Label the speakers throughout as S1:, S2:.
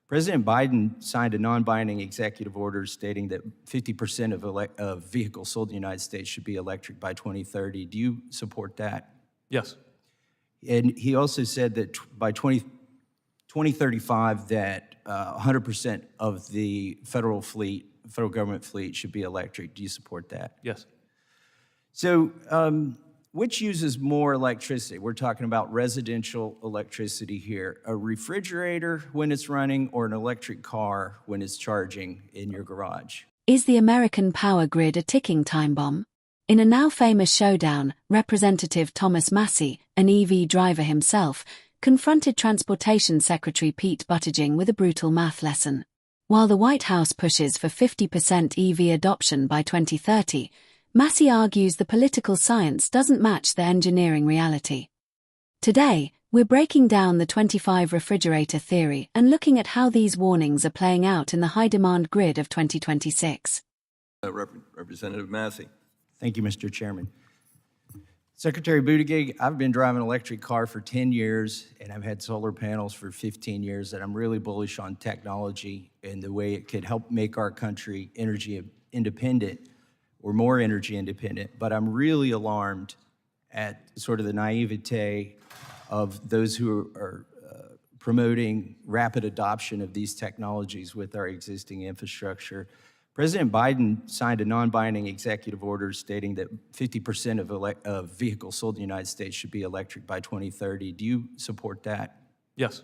S1: President Biden signed a non-binding executive order stating that 50% of vehicles sold in the United States should be electric by 2030. Do you support that?
S2: Yes.
S1: And he also said that by 2035 that 100% of the federal government fleet should be electric. Do you support that?
S2: Yes.
S1: So which uses more electricity? We're talking about residential electricity here. A refrigerator when it's running or an electric car when it's charging in your garage?
S3: Is the American power grid a ticking time bomb? In a now famous showdown, Representative Thomas Massie, an EV driver himself, confronted Transportation Secretary Pete Buttigieg with a brutal math lesson. While the White House pushes for 50% EV adoption by 2030, Massie argues the political science doesn't match the engineering reality. Today, we're breaking down the 25 refrigerator theory and looking at how these warnings are playing out in the high-demand grid of 2026.
S4: Representative Massie.
S1: Thank you, Mr. Chairman. Secretary Buttigieg, I've been driving an electric car for 10 years, and I've had solar panels for 15 years, and I'm really bullish on technology and the way it could help make our country energy independent or more energy independent. But I'm really alarmed at sort of the naivete of those who are promoting rapid adoption of these technologies with our existing infrastructure. President Biden signed a non-binding executive order stating that 50% of vehicles sold in the United States should be electric by 2030. Do you support that?
S2: Yes.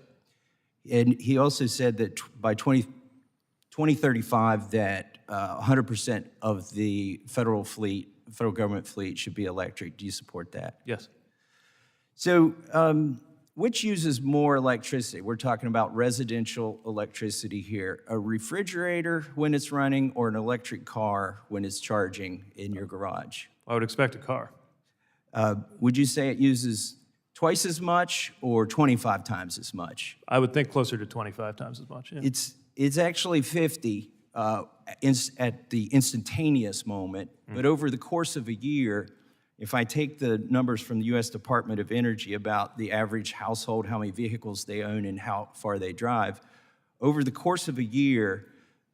S1: And he also said that by 2035 that 100% of the federal government fleet should be electric. Do you support that?
S2: Yes.
S1: So which uses more electricity? We're talking about residential electricity here. A refrigerator when it's running or an electric car when it's charging in your garage?
S2: I would expect a car.
S1: Would you say it uses twice as much or 25 times as much?
S2: I would think closer to 25 times as much. Yeah.
S1: It's actually 50 at the instantaneous moment, but over the course of a year, if I take the numbers from the U.S. Department of Energy about the average household, how many vehicles they own and how far they drive, over the course of a year,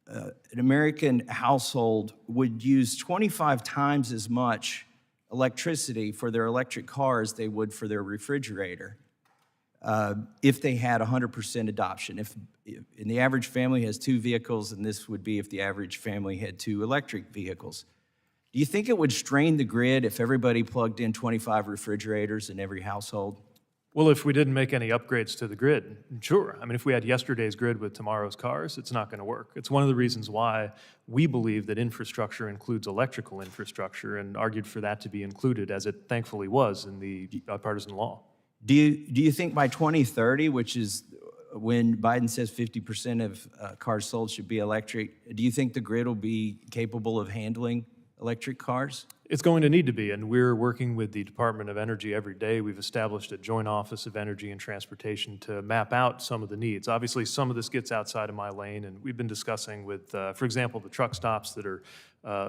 S1: an American household would use 25 times as much electricity for their electric car as they would for their refrigerator if they had 100% adoption. And the average family has 2 vehicles, and this would be if the average family had 2 electric vehicles. Do you think it would strain the grid if everybody plugged in 25 refrigerators in every household?
S2: Well, if we didn't make any upgrades to the grid, sure. I mean, if we had yesterday's grid with tomorrow's cars, it's not going to work. It's one of the reasons why we believe that infrastructure includes electrical infrastructure and argued for that to be included, as it thankfully was in the bipartisan law.
S1: Do you think by 2030, which is when Biden says 50% of cars sold should be electric, do you think the grid will be capable of handling electric cars?
S2: It's going to need to be, and we're working with the Department of Energy every day. We've established a joint office of energy and transportation to map out some of the needs. Obviously, some of this gets outside of my lane, and we've been discussing with, for example, the truck stops that are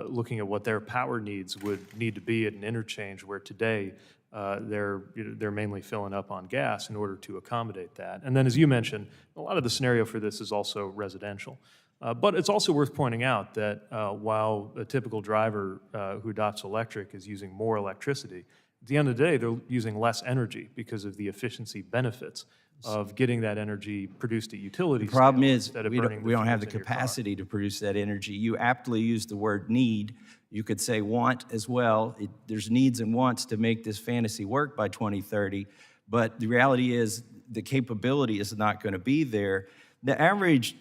S2: looking at what their power needs would need to be at an interchange where today they're mainly filling up on gas in order to accommodate that. And then, as you mentioned, a lot of the scenario for this is also residential. But it's also worth pointing out that while a typical driver who adopts electric is using more electricity, at the end of the day, they're using less energy because of the efficiency benefits of getting that energy produced at utility.
S1: The problem is we don't have the capacity to produce that energy. You aptly use the word need. You could say want as well. There's needs and wants to make this fantasy work by 2030, but the reality is the capability is not going to be there. The average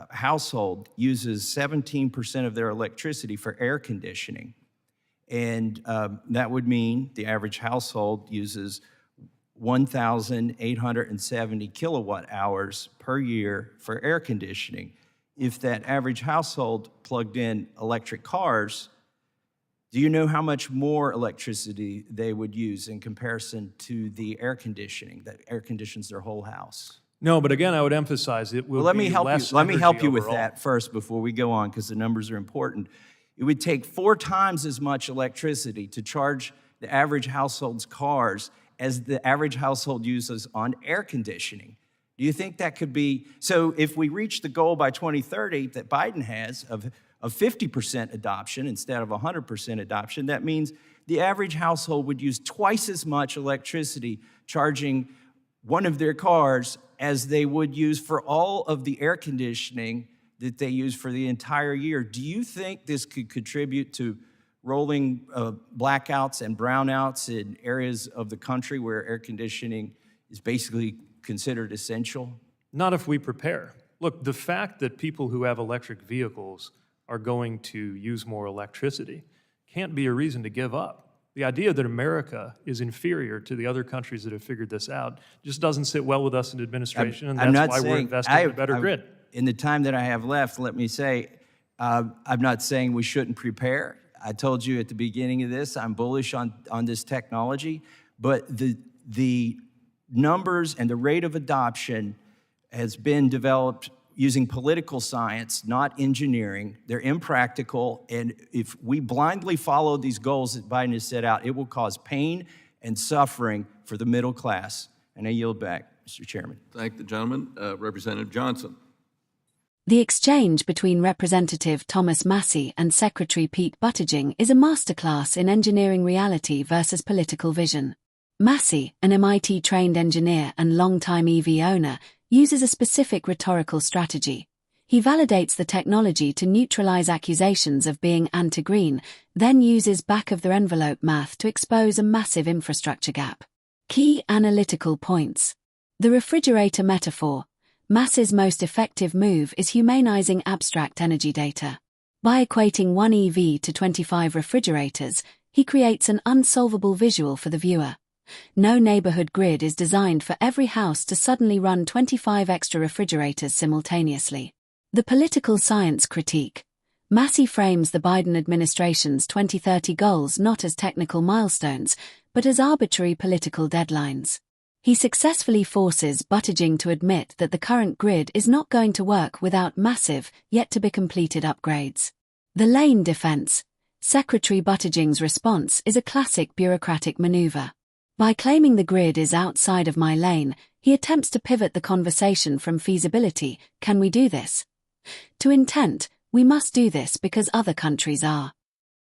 S1: household uses 17% of their electricity for air conditioning. And that would mean the average household uses 1,870 kilowatt hours per year for air conditioning. If that average household plugged in electric cars, do you know how much more electricity they would use in comparison to the air conditioning that air conditions their whole house?
S2: No, but again, I would emphasize it will
S1: Let
S2: be less
S1: me help you
S2: overall.
S1: with that first before we go on, because the numbers are important. It would take 4 times as much electricity to charge the average household's cars as the average household uses on air conditioning. Do you think that could be, so if we reach the goal by 2030 that Biden has of 50% adoption instead of 100% adoption, that means the average household would use twice as much electricity charging one of their cars as they would use for all of the air conditioning that they use for the entire year. Do you think this could contribute to rolling blackouts and brownouts in areas of the country where air conditioning is basically considered essential?
S2: Not if we prepare. Look, the fact that people who have electric vehicles are going to use more electricity can't be a reason to give up. The idea that America is inferior to the other countries that have figured this out just doesn't sit well with us in administration, and that's why we're investing in a better grid.
S1: In the time that I have left, let me say, I'm not saying we shouldn't prepare. I told you at the beginning of this, I'm bullish on this technology, but the numbers and the rate of adoption has been developed using political science, not engineering. They're impractical, and if we blindly follow these goals that Biden has set out, it will cause pain and suffering for the middle class. And I yield back, Mr. Chairman.
S4: Thank the gentleman. Representative Johnson.
S3: The exchange between Representative Thomas Massie and Secretary Pete Buttigieg is a masterclass in engineering reality versus political vision. Massie, an MIT-trained engineer and longtime EV owner, uses a specific rhetorical strategy. He validates the technology to neutralize accusations of being anti-green, then uses back-of-the-envelope math to expose a massive infrastructure gap. Key analytical points. The refrigerator metaphor. Massie's most effective move is humanizing abstract energy data. By equating one EV to 25 refrigerators, he creates an unsolvable visual for the viewer. No neighborhood grid is designed for every house to suddenly run 25 extra refrigerators simultaneously. The political science critique. Massie frames the Biden administration's 2030 goals not as technical milestones, but as arbitrary political deadlines. He successfully forces Buttigieg to admit that the current grid is not going to work without massive, yet-to-be-completed upgrades. The lane defense. Secretary Buttigieg's response is a classic bureaucratic maneuver. By claiming the grid is outside of my lane, he attempts to pivot the conversation from feasibility, can we do this, to intent, we must do this because other countries are.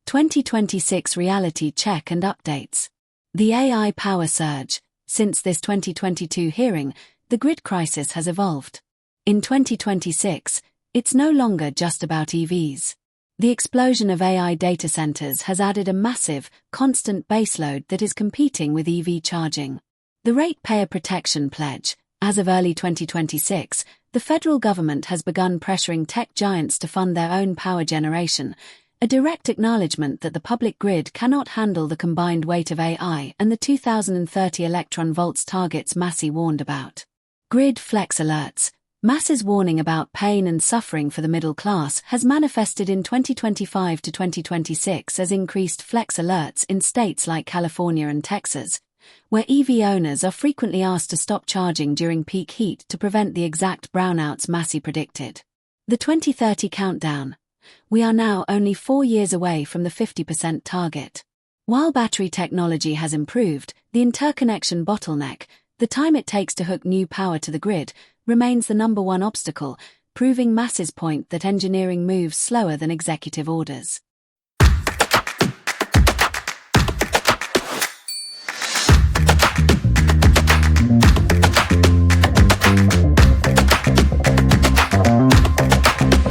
S3: 2026 reality check and updates. The AI power surge. Since this 2022 hearing, the grid crisis has evolved. In 2026, it's no longer just about EVs. The explosion of AI data centers has added a massive, constant baseload that is competing with EV charging. The Ratepayer Protection Pledge. As of early 2026, the federal government has begun pressuring tech giants to fund their own power generation, a direct acknowledgement that the public grid cannot handle the combined weight of AI and the 2030 electron volts targets Massie warned about. Grid flex alerts. Massie's warning about pain and suffering for the middle class has manifested in 2025 to 2026 as increased flex alerts in states like California and Texas, where EV owners are frequently asked to stop charging during peak heat to prevent the exact brownouts Massie predicted. The 2030 countdown. We are now only 4 years away from the 50% target. While battery technology has improved, the interconnection bottleneck, the time it takes to hook new power to the grid, remains the number one obstacle, proving Massie's point that engineering moves slower than executive orders.